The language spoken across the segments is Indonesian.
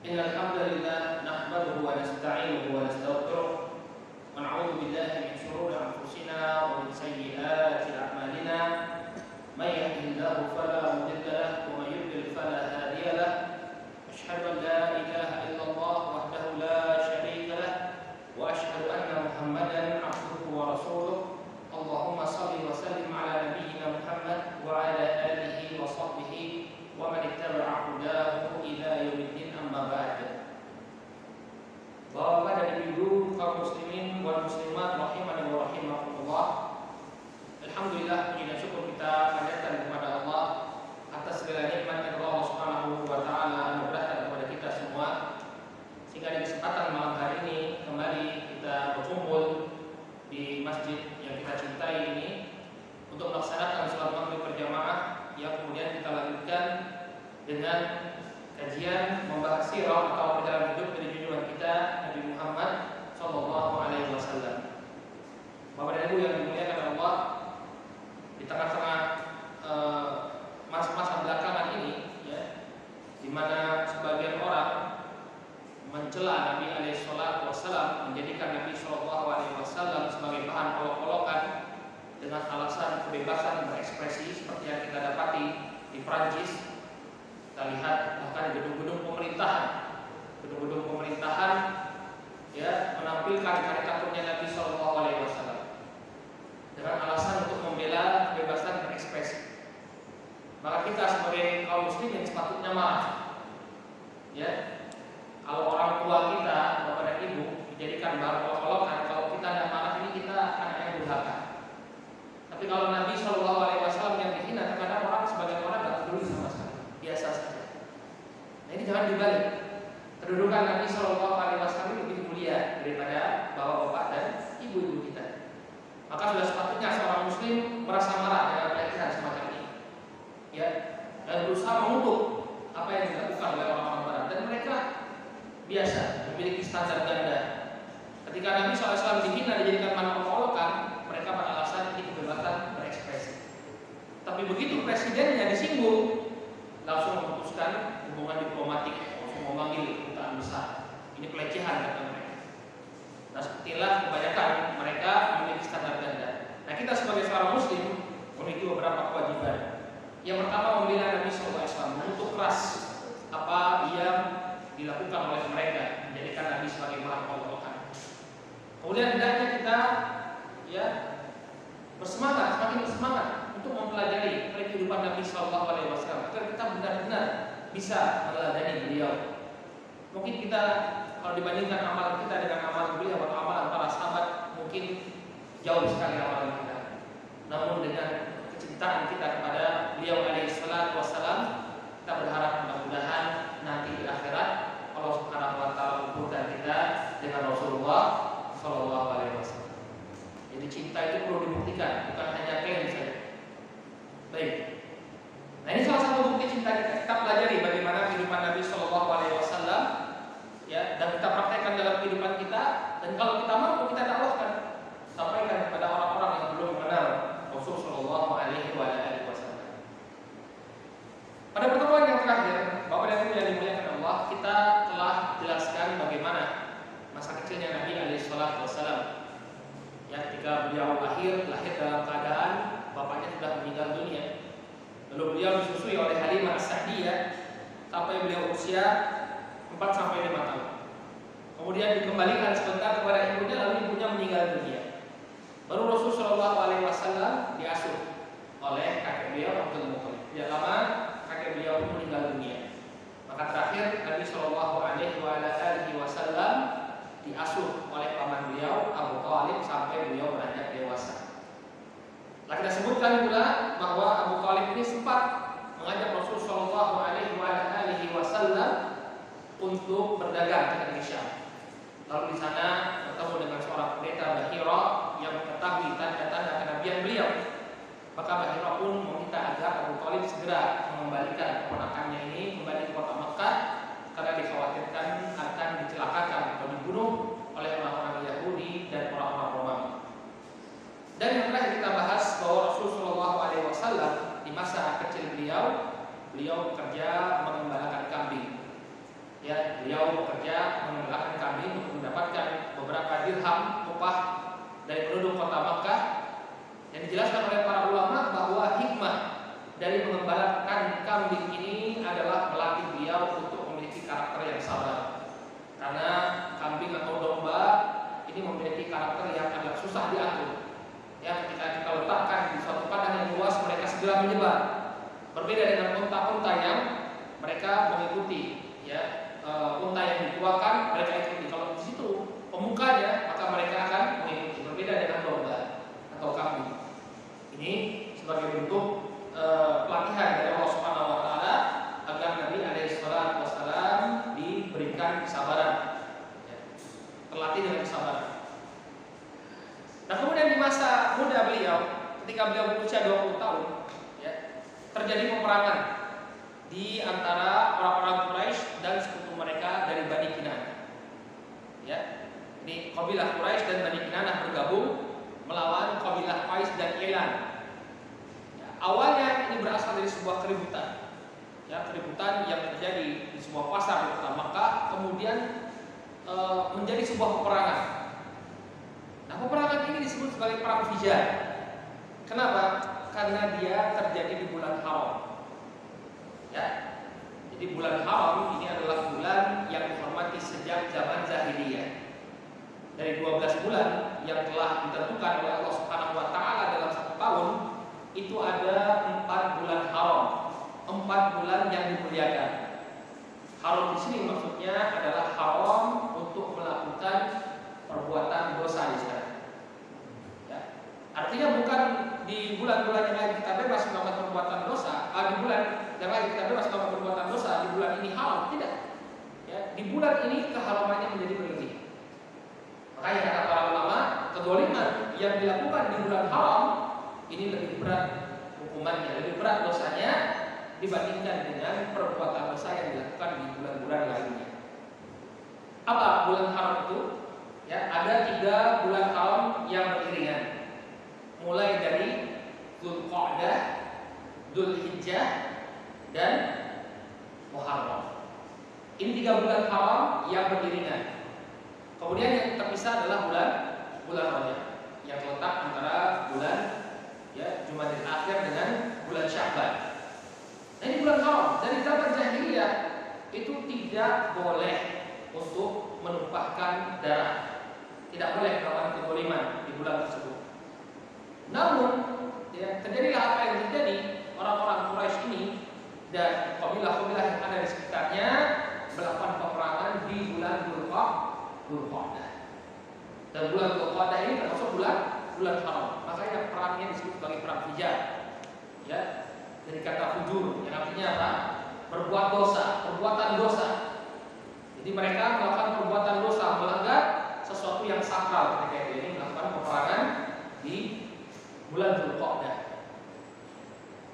Innal hamdalillah nahmaduhu wa nasta'inuhu wa nastaghfiruh wa na'udzu billahi min shururi anfusina wa min sayyiati a'malina. May yahdihillahu fala mudilla lahu wa may yudlil fala hadiya lahu. Asyhadu an la ilaha illallah wahdahu la syarika lahu wa asyhadu anna Muhammadan 'abduhu wa rasuluh. Allahumma shalli wa sallim ala nabiyyina Muhammad wa ala alihi wa sahbihi wa man ittaba'a hudahu ila yaumiddin, amma ba'd. Bapak dan Ibu kaum muslimin wal muslimat rahimani wa rahimakumullah. Alhamdulillah, puji dan syukur kita panjatkan kepada Allah atas segala nikmat yang Allah Subhanahu wa taala anugerahkan kepada kita semua, sehingga di kesempatan malam hari ini kembali kita berkumpul di masjid yang kita cintai ini untuk melaksanakan salat maghrib berjamaah yang kemudian kita lanjutkan dengan kajian membahas sirah atau perjalanan hidup dari junjungan kita Nabi Muhammad sallallahu alaihi wasallam. Bapak dan Ibu yang dimuliakan Allah, di tengah-tengah masa-masa belakangan ini ya, di mana sebagian orang mencela Nabi alaihi salatu wasallam, menjadikan Nabi sallallahu alaihi wasallam sebagai bahan olok-olokan dengan alasan kebebasan berekspresi seperti yang kita dapati di Prancis. Kita lihat bahkan gedung-gedung pemerintahan ya menampilkan karikaturnya Nabi sallallahu alaihi wasallam dengan alasan untuk membela kebebasan berekspresi. Maka kita sebagai kaum muslimin sepatutnya marah. Ya, kalau orang tua kita, bapak dan ibu dijadikan bahan olok-olokan, kalau kita tidak marah ini kita anak yang durhaka. Tapi kalau Nabi sallallahu alaihi wasallam yang dihina, terkadang orang sebagian orang tidak peduli sama sekali, biasa saja. Nah, ini jangan dibalik. Kedudukan Nabi sallallahu alaihi wasallam lebih mulia daripada bapak-bapak dan ibu-ibu kita. Maka sudah sepatutnya seorang muslim merasa marah dengan pelecehan semacam ini. Ya, dan berusaha mengutuk apa yang dilakukan oleh orang-orang barat, dan mereka biasa memiliki standar ganda. Ketika Nabi SAW dihina, dijadikan bahan olok-olokan, mereka beralasan ini kebebasan berekspresi. Tapi begitu presidennya disinggung, langsung memutuskan hubungan diplomatik, langsung memanggil kedutaan besar. Ini pelecehan kata mereka. Nah, sepertilah kebanyakan mereka memiliki standar ganda. Nah, kita sebagai seorang muslim memiliki beberapa kewajiban. Yang pertama, membela Nabi SAW, mengutuk keras apa yang dilakukan oleh mereka, menjadikan Nabi sebagai bahan olok-olokan. Kemudian hendaknya kita ya bersemangat, semakin bersemangat untuk mempelajari kehidupan Nabi Sallallahu Alaihi Wasallam agar kita benar-benar bisa meneladani beliau. Mungkin kita kalau dibandingkan amalan kita dengan amalan beliau atau amalan para sahabat, mungkin jauh sekali amalan kita. Namun dengan kecintaan kita kepada beliau alaihi salatu wassalam, kita berharap mudah-mudahan nanti di akhirat Allah Subhanahu wa taala kumpulkan kita dengan Rasulullah sallallahu alaihi wasallam. Jadi cinta itu perlu dibuktikan, bukan hanya klaim saja. Baik. Nah, ini salah satu bukti cinta kita. Kita pelajari bagaimana kehidupan Nabi sallallahu alaihi wasallam ya, dan kita praktekkan dalam kehidupan kita, dan kalau kita mampu kita dakwahkan, sampaikan kepada orang-orang yang belum mengenal Rasul sallallahu alaihi wasallam. Pada pertemuan yang terakhir, Bapak dan Ibu yang dimuliakan Allah, kita telah jelaskan bagaimana masa kecilnya Nabi alaihi salatu wasallam. Ya, ketika beliau lahir dalam keadaan bapaknya sudah meninggal dunia. Lalu beliau disusui oleh Halimah As-Sa'diyah sampai beliau usia 4 sampai 5 tahun. Kemudian dikembalikan sebentar kepada ibunya, lalu ibunya meninggal dunia. Baru Rasulullah sallallahu alaihi wasallam diasuh oleh kakek beliau Abdul Muthalib. Tidak lama kakek beliau meninggal dunia. Maka terakhir Nabi sallallahu alaihi wasallam diasuh oleh paman beliau Abu Thalib sampai beliau beranjak dewasa. Lalu kita sebutkan pula bahwa Abu Thalib ini sempat mengajak Rasul sallallahu alaihi wasallam untuk berdagang ke negeri Syam. Lalu di sana bertemu dengan seorang pendeta Bahira yang mengetahui tanda-tanda kenabian beliau. Maka Bahira pun meminta agar Abu Thalib segera mengembalikan keponakannya ini kembali ke kota Mekah karena dikhawatirkan akan dicelakakan atau dibunuh oleh orang-orang Yahudi dan orang-orang Romawi. Dan yang terakhir kita bahas bahwa Rasulullah SAW di masa kecil beliau bekerja mengembalakan kambing. Ya, beliau bekerja menggembalakan kambing untuk mendapatkan beberapa dirham upah dari penduduk kota Makkah. Yang dijelaskan oleh para ulama bahwa hikmah dari mengembalakan kambing ini adalah melatih beliau untuk memiliki karakter yang sabar. Karena kambing atau domba ini memiliki karakter yang agak susah diatur. Ya, ketika kita letakkan di suatu padang yang luas, mereka segera menyebar. Berbeda dengan unta-unta yang mereka mengikuti, ya, unta yang dituakan mereka ikuti. Kalau di situ pemukanya, maka mereka akan mengikuti. Berbeda dengan domba atau kambing. Ini sebagai bentuk pelatihan dari Allah Subhanahu Wa Taala agar Nabi Alaihissalam diberikan kesabaran, ya, terlatih dengan kesabaran. Nah, kemudian di masa muda beliau, ketika beliau berusia 20 tahun, ya, terjadi peperangan di antara orang-orang Quraisy dan sekutu mereka dari Bani Kinanah. Ya, ini kabilah Quraisy dan Bani Kinanah bergabung melawan kabilah Qais dan Ilan. Ya, awalnya ini berasal dari sebuah keributan, ya, keributan yang terjadi di sebuah pasar di kota Makkah, kemudian menjadi sebuah peperangan. Nah, peperangan ini disebut sebagai perang Fijar. Kenapa? Karena dia terjadi di bulan haram. Ya, jadi bulan haram ini adalah bulan yang dihormati sejak zaman jahiliyah. Dari 12 bulan yang telah ditentukan oleh Allah Subhanahu Wa Taala dalam satu tahun, itu ada 4 bulan haram, 4 bulan yang dimuliakan. Haram di sini maksudnya adalah haram untuk melakukan perbuatan dosa di sana. Ya. Artinya bukan di bulan-bulan yang lain kita bebas melakukan perbuatan dosa, di bulan yang lain kita bebas melakukan perbuatan dosa, di bulan ini haram, tidak. Ya, di bulan ini keharamannya menjadi berlebih. Makanya kata para ulama, kezaliman yang dilakukan di bulan haram ini lebih berat hukumannya, lebih berat dosanya dibandingkan dengan perbuatan dosa yang dilakukan di bulan-bulan lainnya. Apa bulan haram itu? Ya, ada 3 bulan haram yang beriringan, mulai dari Dzulqa'dah, Dzulhijjah, dan Muharram. Ini 3 bulan haram yang beriringan. Kemudian yang terpisah adalah bulan Rajab yang terletak antara bulan, ya, Jumadil Akhir dengan bulan Sya'ban. Nah, ini bulan haram. Dari zaman jahiliyah itu tidak boleh untuk menumpahkan darah. Tidak boleh melakukan kezaliman di bulan tersebut. Namun, ya, terjadilah apa yang terjadi. Orang-orang Quraisy ini dan kabilah-kabilah yang ada di sekitarnya melakukan peperangan di bulan Dzulqa'dah. Dan bulan Dzulqa'dah ini termasuk bulan haram. Makanya perangnya disebut sebagai perang Fijar. Ya, dari kata fujur yang artinya apa? Berbuat dosa, perbuatan dosa. Jadi mereka melakukan perbuatan dosa, melanggar sesuatu yang sakral ketika ini melakukan peperangan di bulan Dzulqa'dah.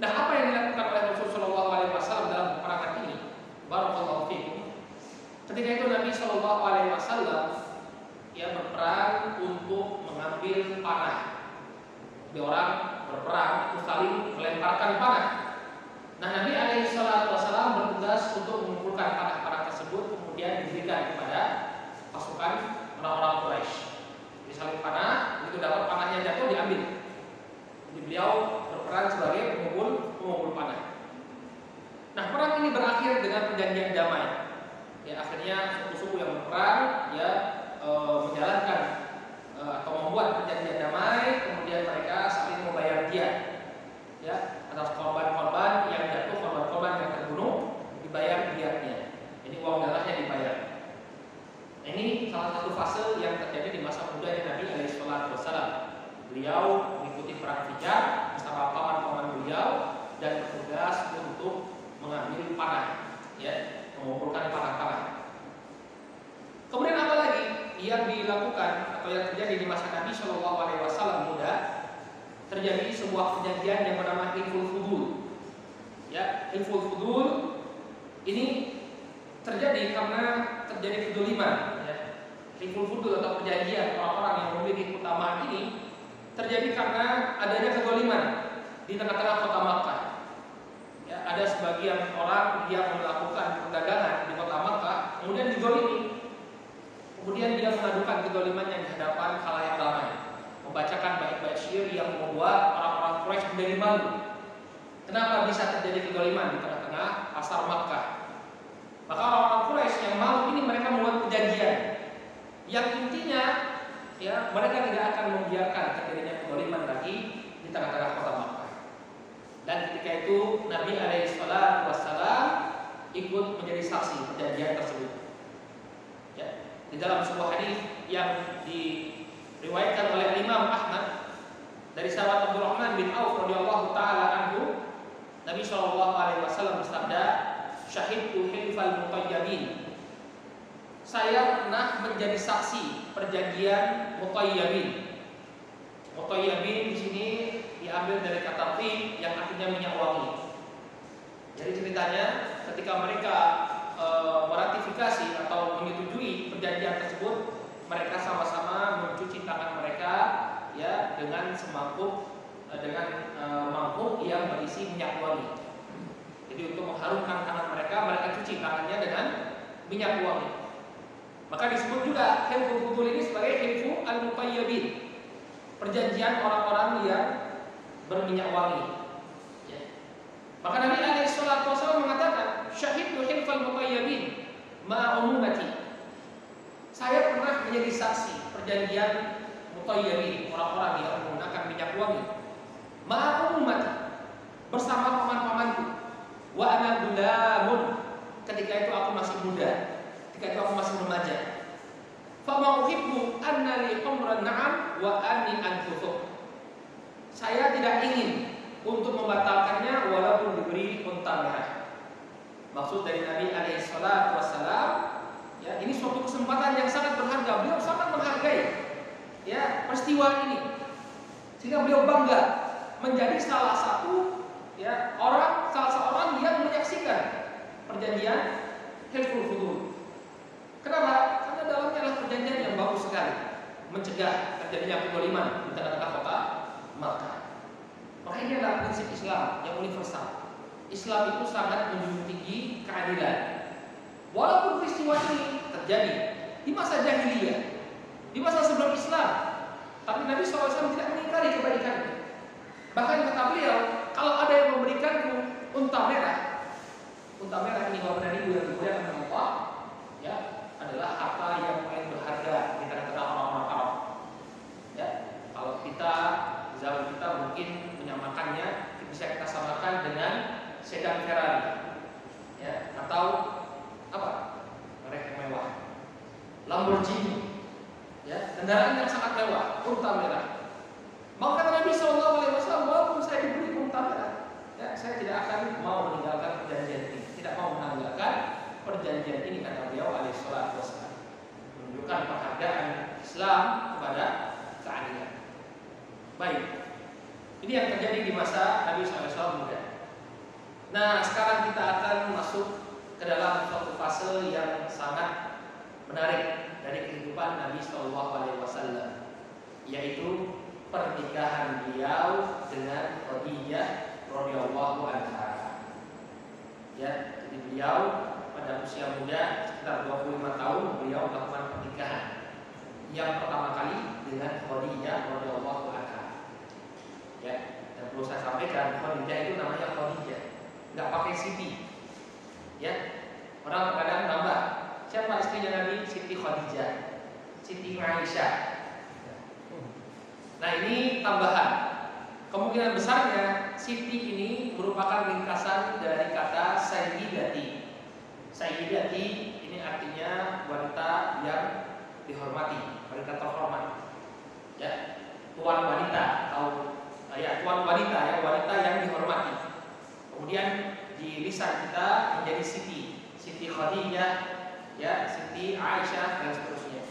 Nah, apa yang dilakukan oleh Rasulullah SAW dalam peperangan ini? Barakallahu fiikum. Ketika itu Nabi SAW ya berperang untuk mengambil panah. Di orang berperang itu saling melemparkan panah. Nah, Nabi SAW bertugas untuk mengumpulkan panah-panah tersebut kemudian diberikan kepada pasukan orang-orang Quraisy. Jadi saling panah, begitu dapat panahnya jatuh diambil. Jadi beliau berperan sebagai pengumpul panah. Nah, perang ini berakhir dengan perjanjian damai. Ya, akhirnya suku-suku yang berperang ya menjalankan atau membuat perjanjian damai, kemudian mereka saling membayar diat, ya, atas korban-korban yang jatuh, korban-korban yang terbunuh dibayar diatnya. Ini uang darahnya dibayar. Nah, ini salah satu fase yang terjadi di masa mudanya Nabi Alaihissalam. Beliau mengikuti perang Fijar bersama paman-paman beliau dan bertugas untuk mengambil panah, ya, mengumpulkan panah-panah. Kemudian apa lagi yang dilakukan atau yang terjadi di masa Nabi Shallallahu Alaihi Wasallam muda? Terjadi sebuah perjanjian yang bernama Hilful Fudul. Ya, Hilful Fudul ini terjadi karena terjadi kezaliman. Ya. Hilful Fudul atau perjanjian orang-orang yang memiliki keutamaan ini terjadi karena adanya kezaliman di tengah-tengah kota Makkah. Ya, ada sebagian orang yang melakukan perdagangan di kota Makkah, kezaliman yang di hadapan khalayak ramai, membacakan bait-bait syair yang membuat orang-orang Quraisy menjadi malu. Kenapa bisa terjadi kezaliman di tengah-tengah pasar Makkah? Maka orang-orang Quraisy yang malu ini mereka membuat perjanjian yang intinya ya mereka tidak akan membiarkan terjadinya kezaliman lagi di tengah-tengah kota Makkah. Dan ketika itu Nabi Alaihissalam ikut menjadi saksi perjanjian tersebut. Ya, di dalam sebuah hadis yang diriwayatkan oleh Imam Ahmad dari sahabat Abdurrahman bin Auf radhiyallahu taala anhu, Nabi SAW bersabda, "Syahidtu hilfal mutayyibin." Saya pernah menjadi saksi perjanjian mutayyibin. Mutayyibin di sini diambil dari kata tib yang artinya minyak wangi. Jadi ceritanya ketika mereka meratifikasi atau menyetujui perjanjian tersebut, mereka sama-sama mencuci tangan mereka ya dengan semangkuk mangkuk yang berisi minyak wangi. Jadi untuk mengharumkan tangan mereka, mereka cuci tangannya dengan minyak wangi. Maka disebut juga hilful fudul ini sebagai hilfu al-mutayyibin, perjanjian orang-orang yang berminyak wangi. Maka Nabi SAW mengatakan, "Syahidtu hilfal mutayyibin ma'a umumati." Saya pernah menjadi saksi perjanjian mutayyibin, orang-orang yang menggunakan minyak wangi, ma'a umumati, bersama paman-pamanku. Wa ana gulamun, ketika itu aku masih muda, ketika itu aku masih remaja. Fa ma uhibbu anna li umran na'am wa anni anfuthu. Saya tidak ingin untuk membatalkannya walaupun diberi unta merah. Maksud dari Nabi Alaihissalam, ya ini suatu kesempatan yang sangat berharga. Beliau sangat menghargai ya peristiwa ini, sehingga beliau bangga menjadi salah seorang yang menyaksikan perjanjian hilful fudul. Kenapa? Karena dalamnya adalah perjanjian yang bagus sekali, mencegah terjadinya kezaliman di tengah-tengah kota Makkah. Maka ini adalah prinsip Islam yang universal. Islam itu sangat menjunjung tinggi keadilan. Walaupun peristiwa ini terjadi di masa jahiliyah, di masa sebelum Islam, tapi Nabi SAW tidak mengingkari kebaikannya. Bahkan kata beliau, kalau ada yang memberikanku unta merah ini bahwa Nabi yang dimuliakan oleh Allah, ya adalah harta yang paling berharga di tengah-tengah orang-orang Arab. Ya, kalau kita zaman kita mungkin menyamakannya, bisa kita samakan dengan sedan Ferrari, ya, atau apa? Merek mewah, Lamborghini, ya, kendaraan yang sangat mewah, unta merah. Maka Nabi SAW, walaupun saya diberi unta merah, ya, saya tidak akan mau meninggalkan perjanjian ini, tidak mau menanggalkan perjanjian ini, kata beliau Alaihissalam, menunjukkan penghargaan Islam kepada keadilan. Baik, ini yang terjadi di masa Nabi SAW muda. Nah, sekarang kita akan masuk ke dalam suatu fase yang sangat menarik dari kehidupan Nabi SAW, yaitu pernikahan beliau dengan Khadijah radhiyallahu anha. Ya, jadi beliau pada usia muda sekitar 25 tahun beliau melakukan pernikahan yang pertama kali dengan Khadijah radhiyallahu anha. Ya, dan perlu saya sampaikan, Khadijah itu namanya Khadijah, nggak pakai Siti. Ya, orang kadang nambah, siapa istrinya Nabi? Siti Khadijah, Siti Aisyah. Nah, ini tambahan. Kemungkinan besarnya Siti ini merupakan ringkasan dari kata Sayyidati. Sayyidati ini artinya wanita yang dihormati, wanita terhormat. Ya, tuan wanita atau tuan wanita, ya, wanita yang dihormati. Kemudian di lisan kita menjadi Siti Khadijah, ya, Siti Aisyah dan seterusnya.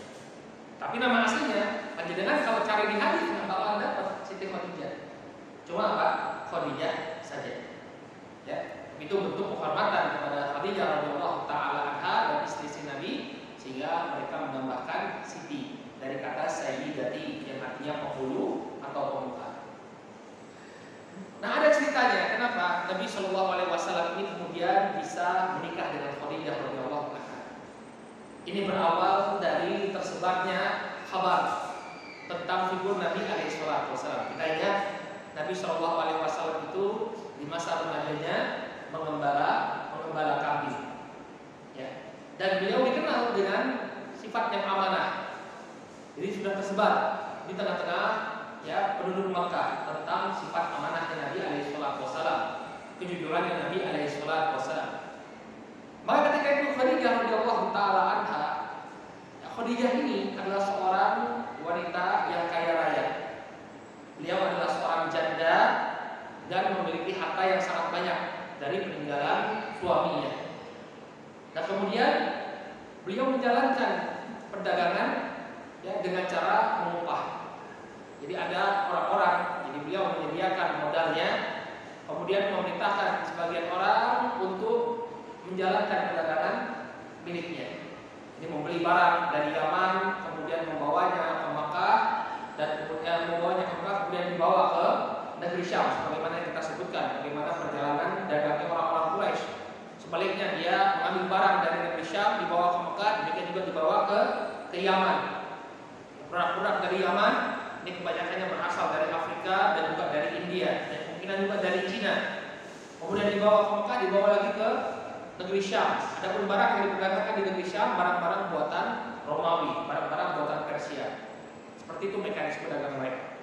Tapi nama aslinya panjenengan kalau cari di hadis nggak bakalan dapat Siti Khadijah. Cuma apa? Khadijah saja. Ya, itu bentuk penghormatan kepada Khadijah radhiyallahu taala anha dan istri Nabi, sehingga mereka menambahkan Siti dari kata Sayyidati yang artinya penghulu atau pemuka. Nah, ada ceritanya kenapa Nabi SAW ini kemudian bisa menikah dengan Khadijah radhiyallahu anha. Ini berawal dari tersebarnya kabar tentang figur Nabi Alaihissalam. Kita ingat Nabi Shallallahu Alaihi Wasallam itu di masa remajanya mengembala kambing, ya. Dan beliau dikenal dengan sifat yang amanah. Jadi sudah tersebar di tengah-tengah ya penduduk Makkah tentang sifat amanahnya Nabi Alaihissalam, kejujurannya Nabi Alaihissalam. Maka ketika itu Khadijah radhiyallahu taala anha, Khadijah ini adalah seorang wanita yang kaya raya. Beliau adalah seorang janda dan memiliki harta yang sangat banyak dari peninggalan suaminya. Nah kemudian beliau menjalankan perdagangan ya dengan cara mengupah. Jadi ada orang-orang, jadi beliau menyediakan modalnya, kemudian memerintahkan sebagian orang untuk menjalankan perdagangan miliknya. Jadi membeli barang dari Yaman, kemudian membawanya ke Makkah, dan kemudian membawanya ke Makkah, kemudian dibawa ke negeri Syam, sebagaimana yang kita sebutkan, bagaimana perjalanan dagangnya orang-orang Quraisy. Sebaliknya dia mengambil barang dari negeri Syam, dibawa ke Makkah, demikian juga dibawa ke Yaman. Produk-produk dari Yaman ini kebanyakannya berasal dari Afrika dan juga dari India, dan kemungkinan juga dari Cina. Kemudian dibawa ke Makkah, dibawa lagi ke negeri Syam. Adapun barang yang diperdagangkan di negeri Syam, barang-barang buatan Romawi, barang-barang buatan Persia. Seperti itu mekanisme dagang mereka.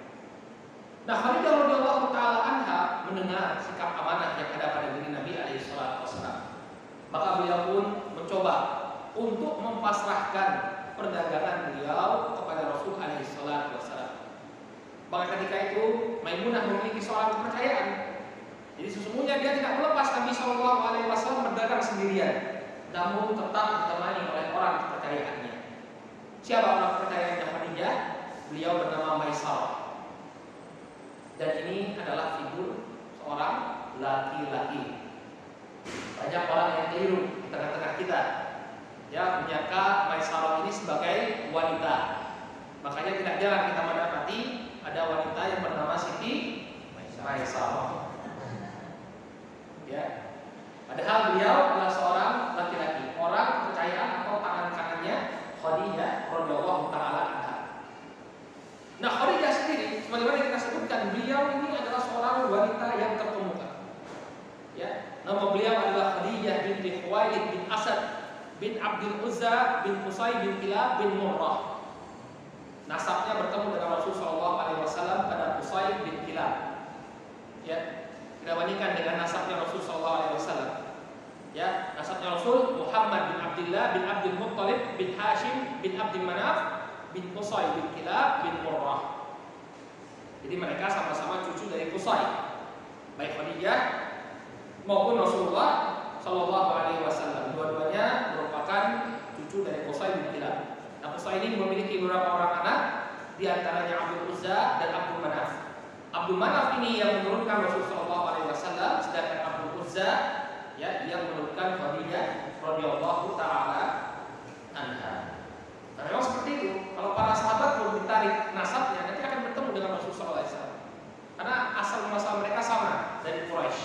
Nah, Khadijah radhiyallahu taala anha mendengar sikap amanah yang ada pada diri Nabi Alaihissalam. Maka beliau pun mencoba untuk mempasrahkan perdagangan beliau kepada Rasul Alaihissalam. Maka ketika itu Maimunah memiliki seorang kepercayaan. Jadi sesungguhnya dia tidak melepas Nabi Shallallahu Alaihi Wasallam berdagang sendirian, namun tetap ditemani oleh orang kepercayaannya. Siapa orang kepercayaannya Khadijah? Beliau bernama Maisarah. Dan ini adalah figur seorang laki-laki. Banyak orang yang keliru di tengah-tengah kita, ya menyangka Maisarah ini sebagai wanita. Makanya tidak jarang kita mendapati ada wanita yang bernama Siti Maisarah. Ya, padahal beliau adalah seorang laki-laki, orang kepercayaan atau tangan kanannya Khadijah radhiyallahu taala anha. Nah, Khadijah sendiri, sebagaimana kita sebutkan, beliau ini adalah seorang wanita yang terkemuka. Ya, nama beliau adalah Khadijah binti Khuwailid bin Asad bin Abdul Uzza bin Qusay bin Kilab bin Murrah. Nasabnya bertemu dengan Rasulullah SAW pada Qusay bin Kilab. Ya, kita bandingkan dengan nasabnya Rasul SAW. Ya, nasabnya Rasul Muhammad bin Abdullah bin Abdul Muttalib bin Hashim bin Abdul Manaf bin Qusay bin Kilab bin Murrah. Jadi mereka sama-sama cucu dari Qusay, baik Khadijah maupun Rasulullah SAW. Dua-duanya merupakan cucu dari Qusay bin Kilab. Nah, Qusay ini memiliki beberapa orang anak, di antaranya Abdul Uzza dan Abdul Manaf. Abdul Manaf ini yang menurunkan Rasulullah SAW, sedangkan Abdul Uzza ya yang menurunkan Khadijah radhiyallahu taala anha. Nah, memang seperti itu. Kalau para sahabat belum ditarik nasabnya, nanti akan bertemu dengan Rasulullah SAW. Karena asal muasal mereka sama dari Quraisy.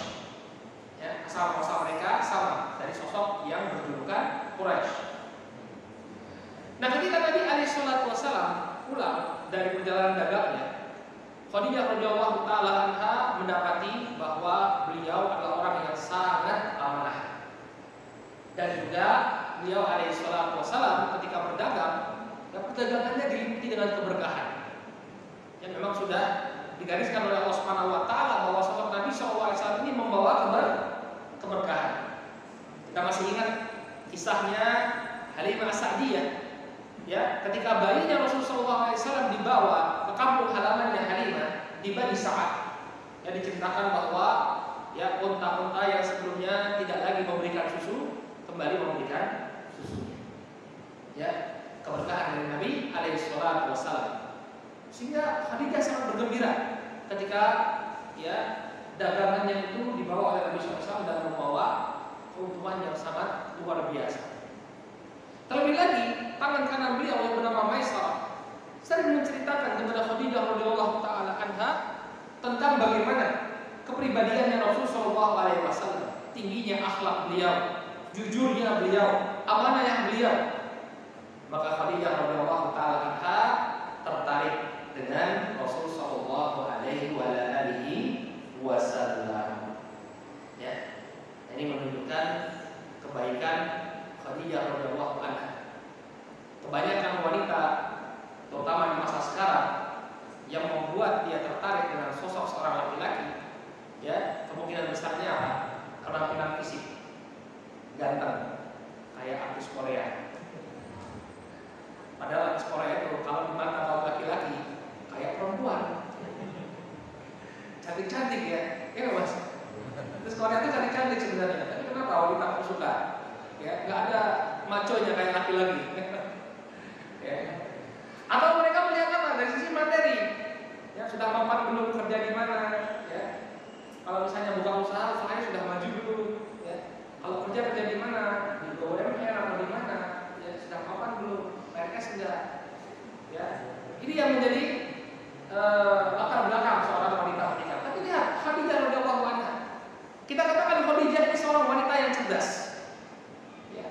Ya, asal muasal mereka sama dari sosok yang berjulukan Quraisy. Nah, ketika Nabi Alaihissalam pulang dari perjalanan dagangnya, Khadijah radhiyallahu taala anha mendapati bahwa beliau adalah orang yang sangat amanah. Dan juga beliau Alaihissalam ketika berdagang, ya perdagangannya diliputi dengan keberkahan. Yang memang sudah digariskan oleh Allah Subhanahu wa taala bahwa sosok Nabi SAW ini membawa keberkahan. Kita masih ingat kisahnya Halimah As-Sa'diyah. Ya, ketika bayinya Rasulullah SAW dibawa ke kampung halamannya Halimah di Bani Sa'ad, ya diceritakan bahwa ya unta-unta yang sebelumnya tidak lagi memberikan susu kembali memberikan susunya. Ya, keberkahan dari Nabi Alaihissalam. Sehingga Khadijah sangat bergembira ketika ya dagangannya itu dibawa oleh Nabi SAW dan membawa keuntungan yang sangat luar biasa. Terlebih lagi, tangan kanan beliau yang bernama Maisarah sering menceritakan kepada Khadijah radhiyallahu taala anha tentang bagaimana kepribadiannya Rasulullah SAW, tingginya akhlak beliau, jujurnya beliau, amanah yang beliau. Maka Khadijah radhiyallahu taala anha tertarik dengan Rasul Shallallahu Alaihi Wasallam. Ya, ini menunjukkan kebaikan Khadijah radhiyallahu anha. Kebanyakan wanita, terutama di masa sekarang, yang membuat dia tertarik dengan sosok seorang laki-laki, ya kemungkinan besarnya apa? Penampilan fisik, ganteng, kayak artis Korea. Padahal artis Korea itu kalau di mata kaum laki-laki kayak perempuan, cantik-cantik ya, ya mas. Terus Korea itu cantik-cantik sebenarnya, tapi kenapa wanita kok suka? Ya, nggak ada maconya kayak laki-laki. Ya. Atau mereka melihat apa dari sisi materi? Ya, sudah mampan belum, kerja di mana? Ya. Kalau misalnya buka usaha, usahanya sudah maju belum? Ya. Kalau kerja di mana? Di BUMN atau di mana? Ya, sudah mampan belum? PNS sudah. Ya. Ini yang menjadi latar belakang seorang wanita menikah. Tapi lihat Khadijah radhiyallahu anha. Kita katakan Khadijah ini seorang wanita yang cerdas. Ya.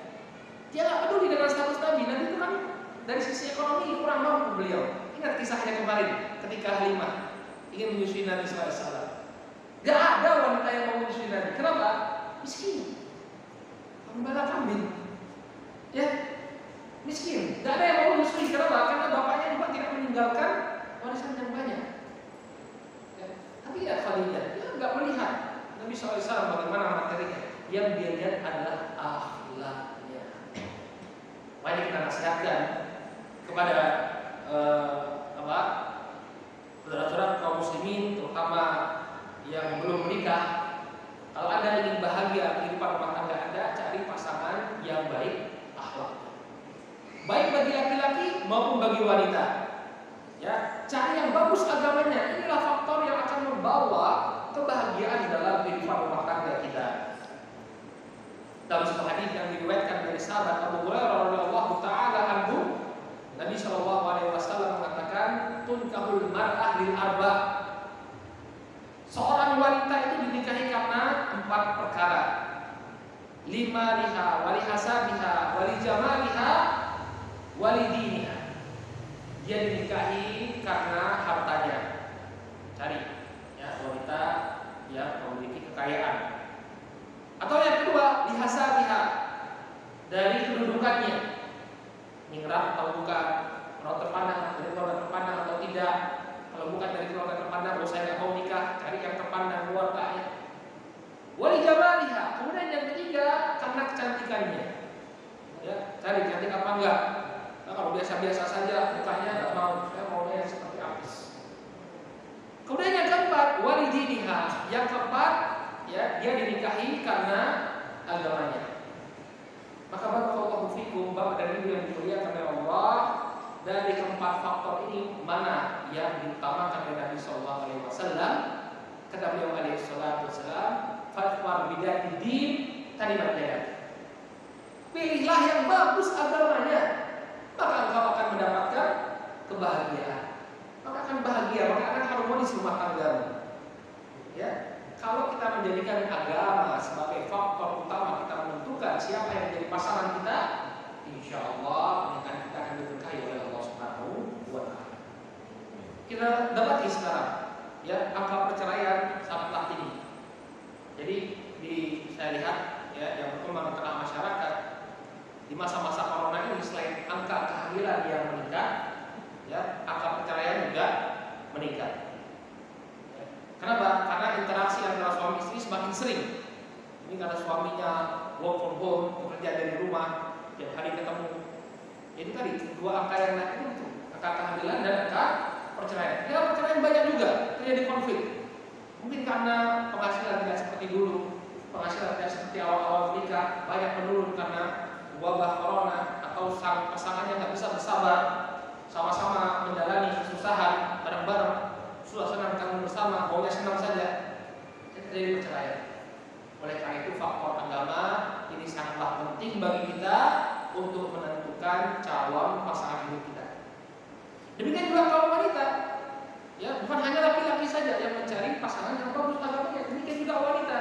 Dia nggak peduli dengan status Nabi. Nabi itu kan dari sisi ekonomi kurang mampu beliau. Ingat kisahnya kemarin ketika Halimah ingin menyusui Nabi SAW. Gak ada wanita yang mau menyusui Nabi. Kenapa? Miskin. Pembala kambing. Ya, miskin. Gak ada yang mau menyusui. Kenapa? Karena bapaknya juga tidak meninggalkan warisan yang banyak. Ya. Tapi ya Khadijah, dia nggak melihat Nabi SAW bagaimana materinya. Yang dia lihat adalah akhlaknya. Banyak kita nasihatkan kepada saudara-saudara kaum muslimin, terutama yang belum menikah. Kalau Anda ingin bahagia kehidupan rumah tangga Anda, cari pasangan yang baik akhlaknya, baik bagi laki-laki maupun bagi wanita. Ya, cari yang bagus agamanya. Inilah faktor yang akan membawa kebahagiaan dalam kehidupan rumah tangga kita. Dalam sebuah hadis yang diriwayatkan dari sahabat Abu Hurairah radhiyallahu taala anhu, Nabi Shallallahu Alaihi Wasallam mengatakan, tunkahul mar'ah lil arba. Seorang wanita itu dinikahi karena 4 perkara. Lima liha, wali hasabiha, wali jamaliha, wali diniha. Dia dinikahi karena hartanya. Cari ya wanita yang memiliki kekayaan. Atau yang kedua, lihasabiha, dari kedudukannya. Ningrat atau bukan, kalau terpandang dari keluarga terpandang atau tidak. Kalau bukan dari keluarga terpandang, saya nggak mau nikah, cari yang terpandang keluarganya. Wali jamaliha, kemudian yang ketiga karena kecantikannya. Ya, cari cantik apa enggak. Nah, kalau biasa-biasa saja mukanya nggak mau, saya maunya yang seperti artis. Kemudian yang keempat, wali diniha, yang keempat ya dia dinikahi karena agamanya. Maka barakallahu fikum, Bapak dan Ibu yang dimuliakan oleh Allah, dari keempat faktor ini mana yang diutamakan oleh Nabi Sallallahu Alaihi Wasallam? Kata beliau alaihi salatu wasallam, fatwa bidati din kalimat jaya. Pilihlah yang bagus agamanya, maka engkau akan mendapatkan kebahagiaan. Maka akan bahagia, maka akan harmonis rumah tanggamu. Ya. Kalau kita menjadikan agama sebagai faktor utama kita menentukan siapa yang menjadi pasangan kita, insya Allah pernikahan kita akan diberkahi oleh Allah Subhanahu wa Ta'ala. Kita dapati sekarang, ya angka perceraian sangatlah tinggi. Jadi saya lihat ya yang berkembang di tengah masyarakat di masa-masa corona ini, selain angka kehamilan yang meningkat, ya angka perceraian juga meningkat. Kenapa? Karena interaksi antara suami istri semakin sering. Ini karena suaminya work from home, bekerja dari rumah, tiap hari ketemu. Jadi tadi 2 angka yang naik itu angka kehamilan dan angka perceraian. Ya perceraian banyak juga terjadi konflik. Mungkin karena penghasilan tidak seperti dulu, penghasilan tidak seperti awal-awal menikah, banyak menurun karena wabah corona, atau sang pasangannya nggak bisa bersabar, sama-sama menjalani kesusahan bareng-bareng. Sudah senang kami bersama, maunya senang saja, terjadi perceraian. Oleh karena itu faktor agama ini sangatlah penting bagi kita untuk menentukan calon pasangan hidup kita. Demikian juga kaum wanita, ya bukan hanya laki-laki saja yang mencari pasangan yang bagus agamanya, demikian juga wanita.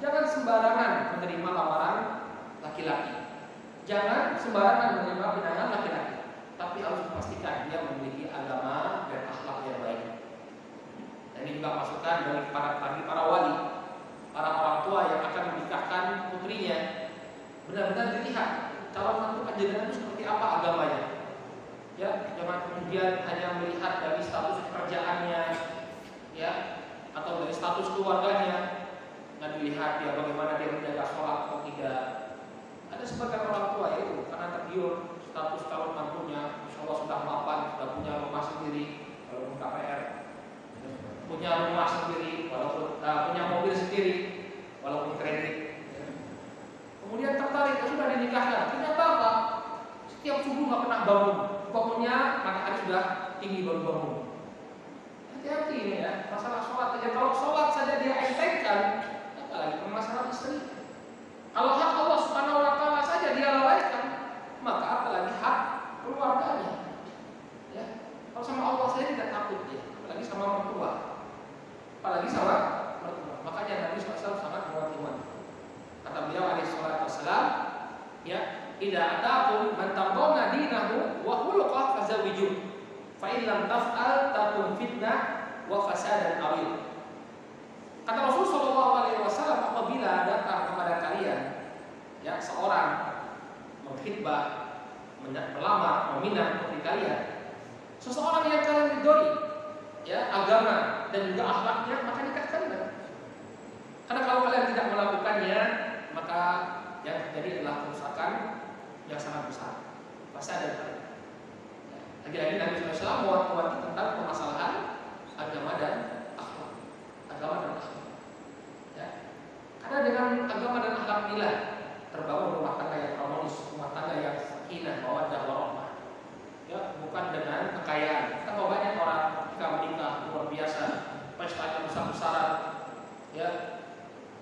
Jangan sembarangan menerima lamaran laki-laki, jangan sembarangan menerima pinangan laki-laki. tapi harus dipastikan dia memiliki agama dan akhlak yang baik. Dan ini juga masukan bagi para wali, para orang tua yang akan menikahkan putrinya. Benar-benar dilihat calon mantu panjenengan itu seperti apa agamanya. Ya, jangan kemudian hanya melihat dari status pekerjaannya, ya, atau dari status keluarganya, nggak dilihat dia bagaimana dia menjaga sholat atau tidak. Ada sebagian orang tua itu karena tergiur status calon mantunya, insya Allah sudah mapan, sudah punya rumah sendiri, walaupun KPR, punya rumah sendiri, walaupun punya mobil sendiri, walaupun kredit. Kemudian tertarik, sudah dinikahkan. Ternyata apa? Setiap subuh nggak pernah bangun. Bangunnya matahari sudah tinggi baru bangun. Hati-hati ini ya, masalah sholat aja. Kalau sholat saja dia entengkan, apalagi permasalahan istri. Kalau hak Allah Subhanahu Wa Taala saja dia lalaikan, maka apalagi hak keluarganya. Ya, kalau sama Allah saya tidak takut ya, apalagi sama mertua. Apalagi sama mertua. Makanya Nabi SAW sangat menguatkan. Kata beliau alaihi salatu wassalam, ya, idza ataakum man tardawna dinahu wa khuluquhu fazawwijuh. Fa in lam taf'al takun fitnah wa fasadan awil. Kata Rasul sallallahu alaihi wasallam, apabila datang kepada kalian ya seorang mengkhitbah, melamar, meminang putri kalian, seseorang yang kalian ridhoi ya agama dan juga akhlaknya, maka nikahkanlah. Karena kalau kalian tidak melakukannya, maka yang terjadi adalah kerusakan yang sangat besar. Fasad dan lagi-lagi Nabi SAW mewanti-wanti tentang permasalahan agama dan akhlak. Agama dan akhlak. Ya. Karena dengan agama dan akhlak inilah terbangun rumah tangga yang harmonis, rumah tangga yang sakinah, mawaddah warahmah. Ya, bukan dengan kekayaan. Kita tahu banyak orang ketika menikah luar biasa, pestanya besar-besaran, ya.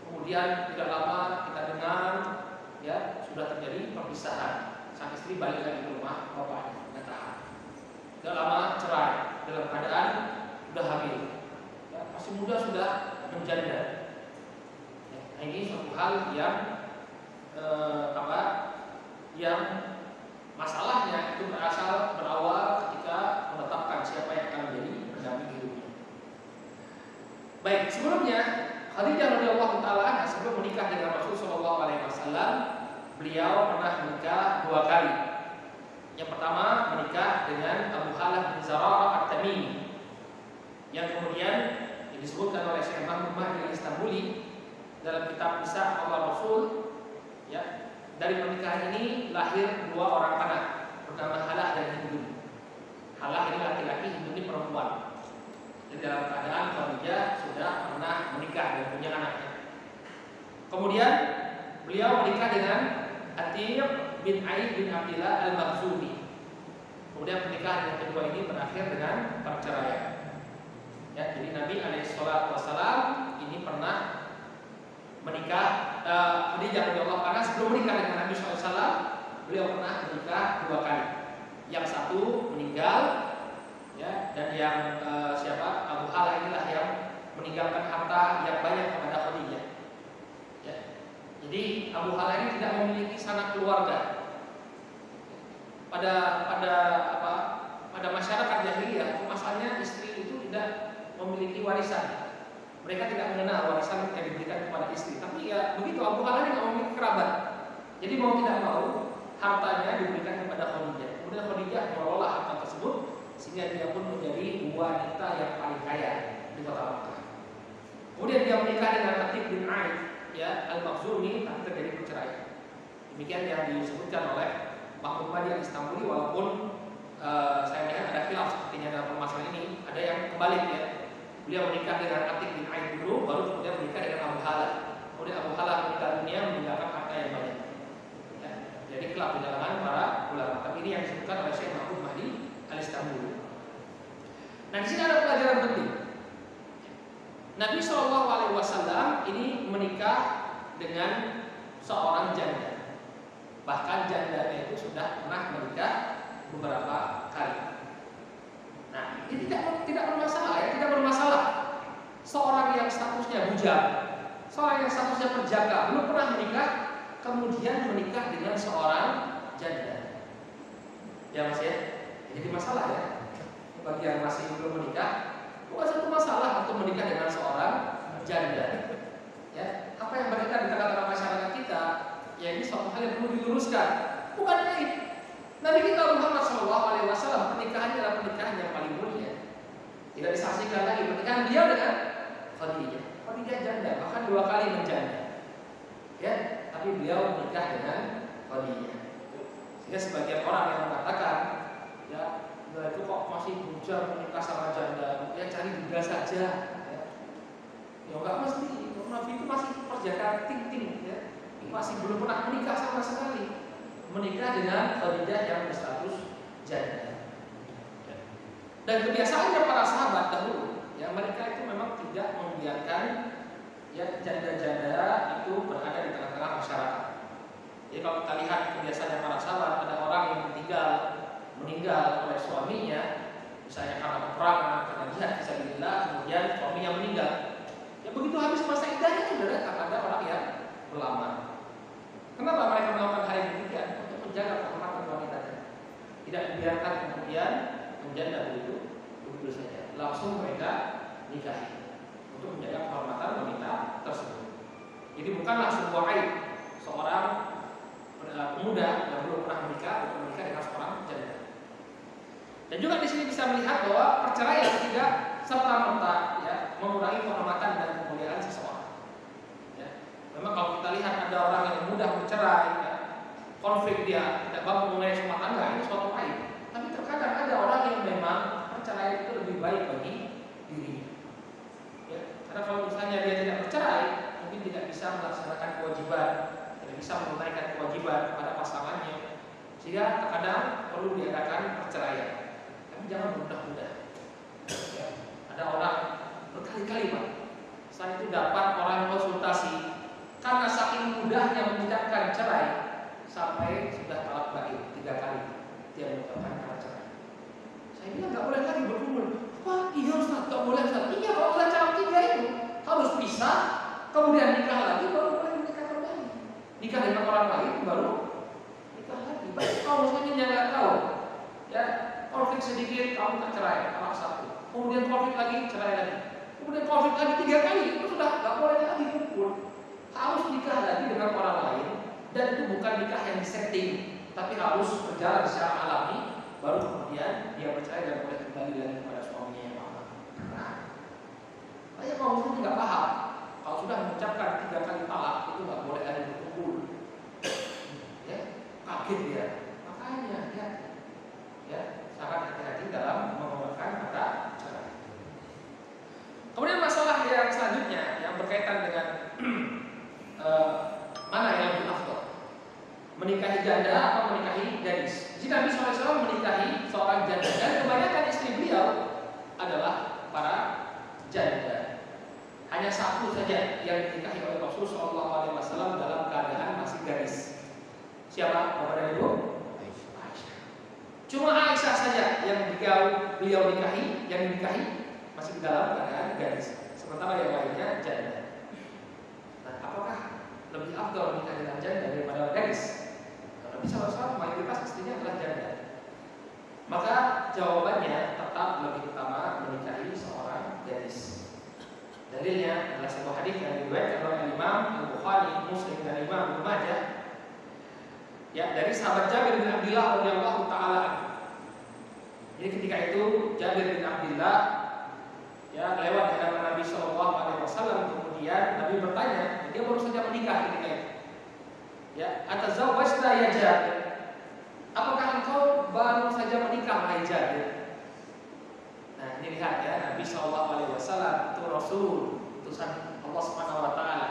Kemudian tidak lama kita dengar, ya, sudah terjadi perpisahan. Sang istri balik lagi ke rumah bapaknya, nggak tahan. Tidak lama cerai dalam keadaan sudah hamil, ya, masih muda sudah menjanda. Ya, nah ini suatu hal yang yang masalahnya itu berawal ketika menetapkan siapa yang akan menjadi pendamping hidupnya. Baik, sebelumnya Khadijah radhiyallahu taala sebelum menikah dengan Rasul sallallahu alaihi wasallam, beliau pernah menikah 2 kali. Yang pertama menikah dengan Abu Halah bin Zararah At-Tamimi, yang kemudian disebutkan oleh Syekh Mahmud Mahdi Al-Istanbuli dalam kitab Nisa Allah Rasul, ya, dari pernikahan ini lahir 2 orang anak bernama Halah dan Hindu. Halah ini laki-laki, Hindu ini perempuan. Jadi dalam keadaan Khadijah sudah pernah menikah dan punya anaknya. Kemudian beliau menikah dengan Atiq bin Aid bin Abdillah Al-Makhzumi. Kemudian pernikahan yang kedua ini berakhir dengan perceraian. Ya, jadi Nabi alaihissalam ini pernah menikah. Khadijah radhiyallahu anha sebelum menikah dengan Nabi SAW, beliau pernah menikah 2 kali. Yang satu meninggal, ya, dan yang Abu Halah inilah yang meninggalkan harta yang banyak kepada Khadijah. Ya. Jadi Abu Halah ini tidak memiliki sanak keluarga. Pada masyarakat jahiliyah, masalahnya istri itu tidak memiliki warisan. Mereka tidak mengenal warisan yang diberikan kepada istri. Tapi ya begitu, Abu Halah tidak memiliki kerabat. Jadi mau tidak mau hartanya diberikan kepada Khadijah. Kemudian Khadijah mengelola harta tersebut sehingga dia pun menjadi wanita yang paling kaya di kota Makkah. Kemudian dia menikah dengan Atiq bin Aid, ya, Al-Makhzumi, tapi terjadi perceraian. Demikian yang disebutkan oleh Mahmud Mahdi Al-Istanbuli, walaupun saya melihat ada khilaf sepertinya dalam permasalahan ini. Ada yang kebalik, ya. Beliau menikah dengan Atiq bin Aid dulu, baru kemudian menikah dengan Abu Halah. Kemudian Abu Halah meninggal dunia meninggalkan harta yang banyak. Ya. Jadi khilaf di kalangan para ulama. Tapi ini yang disebutkan oleh Syekh Mahmud Mahdi Al-Istanbuli. Nah, di sini ada pelajaran penting. Nabi SAW ini menikah dengan seorang janda. Bahkan jandanya itu sudah pernah menikah beberapa kali. Nah, ini tidak bermasalah, ya, tidak bermasalah. Seorang yang statusnya bujang, seorang yang statusnya perjaka, belum pernah menikah, kemudian menikah dengan seorang janda. Ya Mas ya. Jadi masalah ya, bagi yang masih belum menikah, bukan satu masalah untuk menikah dengan seorang janda. Ya, apa yang beredar di tengah-tengah masyarakat kita, ya ini suatu hal yang perlu diluruskan. Bukan aib. Nabi kita Muhammad SAW pernikahannya adalah pernikahan yang paling mulia. Tidak disaksikan lagi pernikahan dia dengan Khadijah. Khadijah janda, bahkan 2 kali menjanda. Ya, tapi beliau menikah dengan Khadijah. Sehingga sebagian orang yang mengatakan, ya, itu kok masih bujang menikah sama janda, ya cari duda saja. Ya enggak mesti. Nabi itu masih perjaka ting-ting, ya. Masih belum pernah menikah sama sekali. Menikah dengan Khadijah yang berstatus janda. Dan kebiasaannya para sahabat dahulu, ya mereka itu memang tidak membiarkan ya janda-janda itu berada di tengah-tengah masyarakat. Jadi kalau kita lihat kebiasaannya para sahabat, ada orang yang meninggal oleh suaminya, misalnya karena peperangan, karena jihad fisabilillah, kemudian suaminya meninggal. Ya begitu habis masa iddahnya sudah ada orang yang berlamar. Kenapa mereka melakukan hal yang demikian? Untuk menjaga kehormatan wanitanya. Tidak dibiarkan kemudian menjanda begitu saja. Langsung mereka nikahi untuk menjaga kehormatan wanita tersebut. Jadi bukanlah sebuah aib seorang pemuda yang belum pernah menikah untuk menikah dengan seorang janda. Dan juga di sini bisa melihat bahwa perceraian tidak serta-merta ya mengurangi kehormatan dan kemuliaan seseorang. Ya. Memang kalau kita lihat ada orang yang mudah bercerai, ya, konflik dia tidak mampu mengenai rumah tangga, ini suatu aib. Tapi terkadang ada orang yang memang perceraian itu lebih baik bagi dirinya. Ya. Karena kalau misalnya dia tidak bercerai, mungkin tidak bisa melaksanakan kewajiban, tidak bisa menunaikan kewajiban kepada pasangannya, sehingga terkadang perlu diadakan perceraian. Tapi jangan mudah-mudah. Ya. Ada orang berkali-kali Pak, saat itu dapat orang konsultasi karena saking mudahnya mengucapkan cerai sampai sudah talak baik 3 kali dia mengucapkan kata cerai. Saya bilang nggak boleh lagi berkumpul. Wah iya Ustaz, nggak boleh Ustaz. Iya kalau sudah calon 3 itu harus pisah, kemudian nikah lagi baru boleh menikah kembali. Nikah dengan orang lain baru nikah lagi. Baik kalau misalnya nggak tahu, ya konflik sedikit kamu tak cerai, talak 1. Kemudian konflik lagi, cerai lagi. Kemudian konflik lagi 3 kali, itu sudah nggak boleh lagi kumpul. Harus nikah lagi dengan orang lain, dan itu bukan nikah yang disetting, tapi harus berjalan secara alami, baru kemudian dia percaya dan boleh kembali lagi kepada suaminya yang lama. Nah, banyak kaum muslim nggak paham. Kalau sudah mengucapkan 3 kali talak, itu nggak boleh lagi berkumpul. Ya, kaget dia. Makanya ya sangat hati-hati dalam menggunakan kata cerai. Kemudian masalah yang selanjutnya yang berkaitan dengan mana yang lebih afdal, menikahi janda atau menikahi gadis. Jika Nabi SAW menikahi seorang janda, dan kebanyakan istri beliau adalah para janda. Hanya 1 saja yang dinikahi oleh Rasulullah SAW dalam keadaan masih gadis. Siapa? Bapak dan Ibu? Aisyah. Cuma Aisyah saja yang beliau nikahi, yang dinikahi masih dalam keadaan gadis. Sementara yang lainnya janda. Nah, apakah lebih afdal menikah dengan janda daripada gadis? Nabi SAW mayoritas istrinya adalah janda. Maka jawabannya tetap lebih utama menikahi seorang gadis. Dalilnya adalah sebuah hadis yang diriwayatkan oleh Imam Al-Bukhari, Muslim dan Imam Ibnu Majah. Ya, dari sahabat Jabir bin Abdullah radhiyallahu taala. Jadi ketika itu Jabir bin Abdullah ya lewat di hadapan Nabi SAW, kemudian Nabi bertanya, dia baru saja menikah ketika itu. Ya, atazawwajta ya Jabir? Apakah engkau baru saja menikah wahai Jabir? Nah, ini lihat ya, Nabi SAW itu Rasul, utusan Allah Subhanahu wa taala.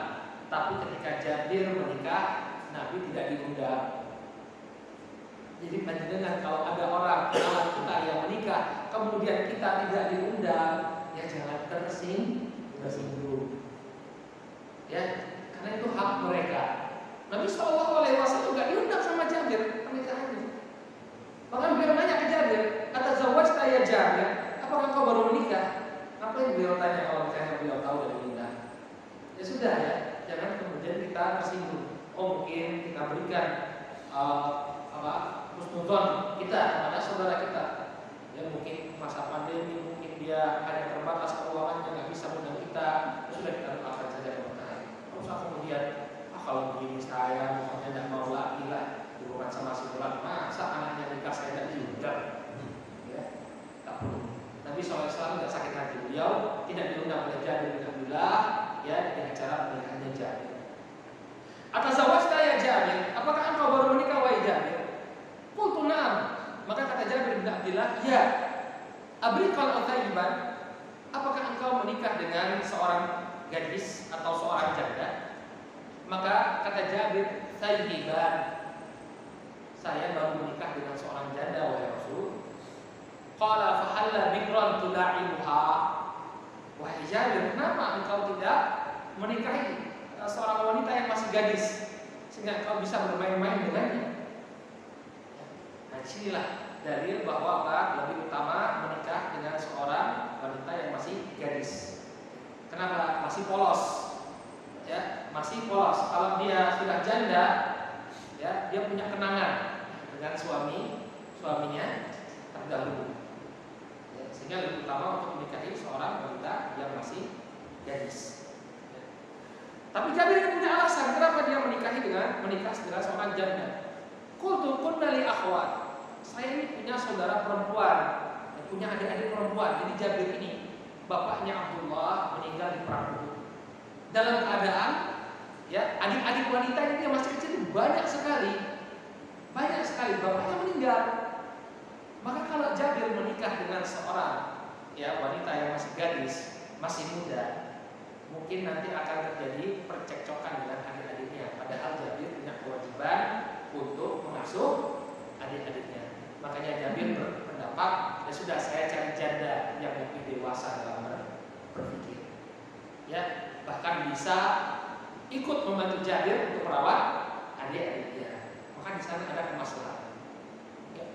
Tapi ketika Jabir menikah, Nabi tidak diundang. Jadi panjenengan kalau ada orang kenalan kita yang menikah, kemudian kita tidak diundang, ya jangan tersinggung. Ya, karena itu hak mereka. Nabi SAW juga diundang sama Jabir pernikahannya. Bahkan beliau nanya ke Jabir, atazawwajta ya Jabir? Apakah kau baru menikah? Apa yang beliau tanya kalau misalnya beliau tahu dari diundang? Ya sudah ya, jangan kemudian kita tersinggung. Oh mungkin kita berikan husnuzon kita kepada saudara kita. Ya, mungkin masa pandemi, mungkin dia hanya terbatas keuangannya, nggak bisa undang kita, sudah kita doakan saja keberkahan. Tidak usah kemudian, kalau begini saya pokoknya tidak mau lagi lah, hubungan sama si fulan, masa anaknya nikah saya tidak diundang? Ya, tak perlu. Nabi SAW tidak sakit hati, beliau tidak diundang oleh Jabir bin Abdullah ya di acara pernikahannya Jabir. Atazawwajta ya Jabir, apakah engkau baru menikah wahai Jabir? Qultu na'am. Maka kata Jabir bin Abdullah, ya. Abriqal uthayyiban, apakah engkau menikah dengan seorang gadis atau seorang janda? Maka kata Jabir, thayyiban, saya baru menikah dengan seorang janda wahai Rasul. Qala fahalla bikran tula'ibuha. Wahai Jabir, kenapa engkau tidak menikahi seorang wanita yang masih gadis sehingga engkau bisa bermain-main dengannya? Nah, disinilah dalil bahwa lebih utama menikah dengan seorang wanita yang masih gadis. Kenapa? Masih polos. Ya, masih polos. Kalau dia sudah janda, ya, dia punya kenangan dengan suaminya terdahulu. Ya, sehingga lebih utama untuk menikahi seorang wanita yang masih gadis. Ya. Tapi Jabir ini punya alasan kenapa dia menikah dengan seorang janda. Qultu kunna li akhwat. Saya ini punya saudara perempuan, punya adik-adik perempuan. Jadi Jabir ini bapaknya Abdullah meninggal di perang Uhud. Dalam keadaan ya adik-adik wanita ini yang masih kecil banyak sekali bapaknya meninggal. Maka kalau Jabir menikah dengan seorang ya wanita yang masih gadis, masih muda, mungkin nanti akan terjadi percekcokan dengan adik-adiknya. Padahal Jabir punya kewajiban untuk mengasuh adik-adiknya. Makanya Jabir berpendapat, ya sudah saya cari janda yang lebih dewasa dalam berpikir. Ya, bahkan bisa ikut membantu Jabir untuk merawat adik-adiknya. Maka di sana ada kemaslahatan. Ya.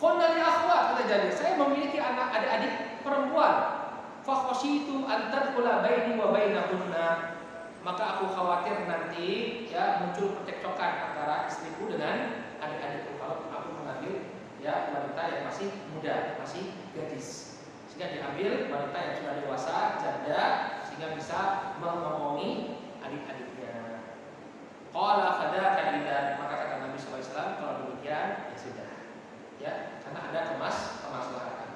Qulna li akhwat, kata Jabir, saya memiliki adik-adik perempuan. Fa khasyitu an tadkhula baini wa bainahunna. Maka aku khawatir nanti ya muncul percekcokan antara istriku dengan adik-adikku kalau aku mengambil ya wanita yang masih muda, masih gadis. Sehingga diambil wanita yang sudah dewasa, janda, sehingga bisa mengomongi adik-adiknya. Qala fadaka idzan, maka kata Nabi SAW, kalau demikian ya sudah. Ya, karena ada kemaslahatan.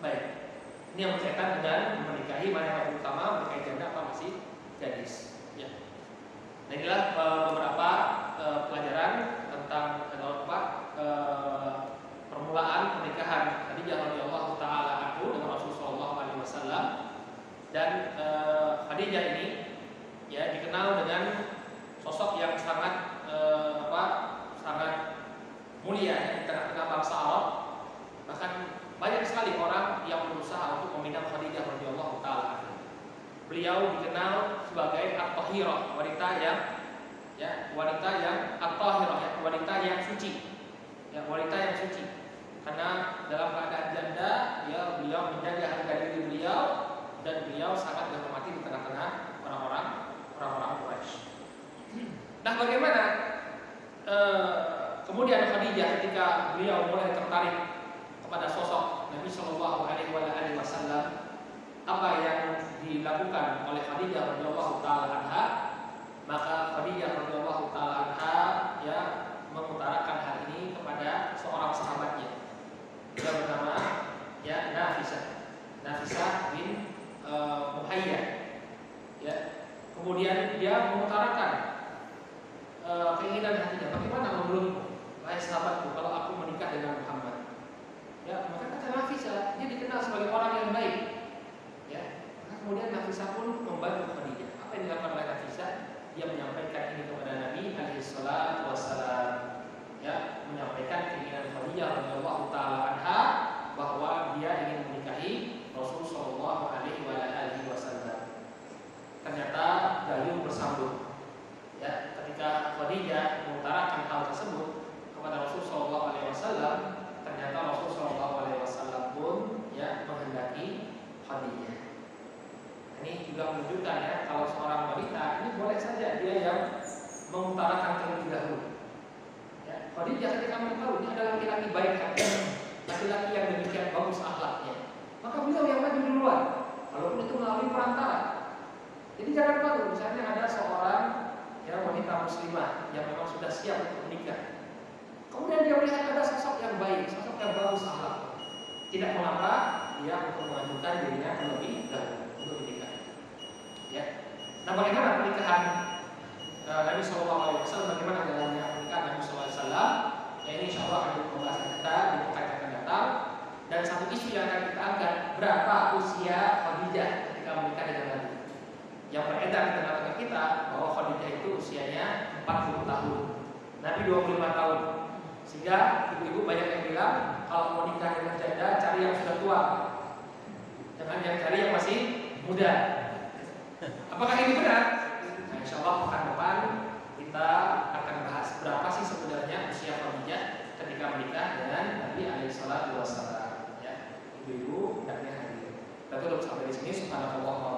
Baik. Ini yang berkaitan dengan menikahi mana yang lebih utama, menikahi janda apa masih gadis. Ya. Nah, inilah beberapa pelajaran tentang permulaan pernikahan Khadijah radhiyallahu taala anha dengan Rasulullah SAW. Dan Khadijah ini ya dikenal dengan sosok yang sangat sangat mulia ya, di tengah-tengah bangsa Arab. Bahkan banyak sekali orang yang berusaha untuk meminang Khadijah radhiyallahu taala anha. Beliau dikenal sebagai at-tahirah, wanita yang at-tahirah, ya, wanita yang suci. Ya, wanita yang suci. Karena dalam keadaan janda, ya beliau menjaga harga diri beliau dan beliau sangat dihormati di tengah-tengah orang-orang Quraisy. Nah, bagaimana kemudian Khadijah ketika beliau mulai tertarik kepada sosok Nabi Shallallahu Alaihi Wasallam, apa yang dilakukan oleh Khadijah radhiyallahu taala anha? Maka Khadijah radhiyallahu taala anha ya mengutarakan hal ini kepada seorang sahabatnya. Dia bernama ya Nafisah bin Muhayyad. Ya. Kemudian dia mengutarakan keinginan hatinya, bagaimana menurutmu, wahai sahabatku, kalau aku menikah dengan Muhammad? Ya, maka kata Nafisah, dia dikenal sebagai orang yang baik. Ya, maka kemudian Nafisah pun membantu Khadijah. Apa yang dilakukan oleh Nafisah? Dia menyampaikan ini kepada Nabi alaihi salatu wassalam. Ya, menyampaikan keinginan Khadijah radhiyallahu taala anha bahwa dia ingin menikahi Rasul sallallahu alaihi wasallam. Ternyata gayung bersambut. Ya, ketika Khadijah mengutarakan hal tersebut kepada Rasul sallallahu alaihi wasallam, ternyata Rasul sallallahu alaihi wasallam pun ya menghendaki Khadijah. Ini juga menunjukkan ya kalau seorang wanita ini boleh saja dia yang mengutarakan terlebih dahulu. Ya, Khadijah ketika mengetahui ini adalah laki-laki baik hati, laki-laki yang demikian bagus akhlaknya, maka beliau yang maju duluan, walaupun itu melalui perantara. Jadi jangan malu, misalnya ada seorang wanita muslimah yang memang sudah siap untuk menikah, kemudian dia melihat ada sosok yang baik, sosok yang bagus akhlaknya, tidak mengapa dia untuk mengajukan dirinya terlebih dahulu untuk menikah. Ya. Nah, bagaimana pernikahan Nabi SAW? Bagaimana jalannya pernikahan Nabi SAW? Ya, ini insya Allah akan pembahasan kita di pekan yang akan datang. Dan satu isu yang akan kita angkat, berapa usia Khadijah ketika menikah dengan Nabi? Yang beredar di tengah-tengah kita bahwa Khadijah itu usianya 40 tahun, Nabi 25 tahun. Sehingga ibu-ibu banyak yang bilang kalau mau nikah dengan janda cari yang sudah tua, jangan yang cari yang masih muda. Apakah ini benar? Nah, insya Allah pekan depan kita akan bahas berapa sih sebenarnya usia Khadijah ketika menikah dengan Nabi alaihissalatu wassalam. Ya, ibu-ibu dan yang hadir. Kita tutup sampai di sini. Subhanallah.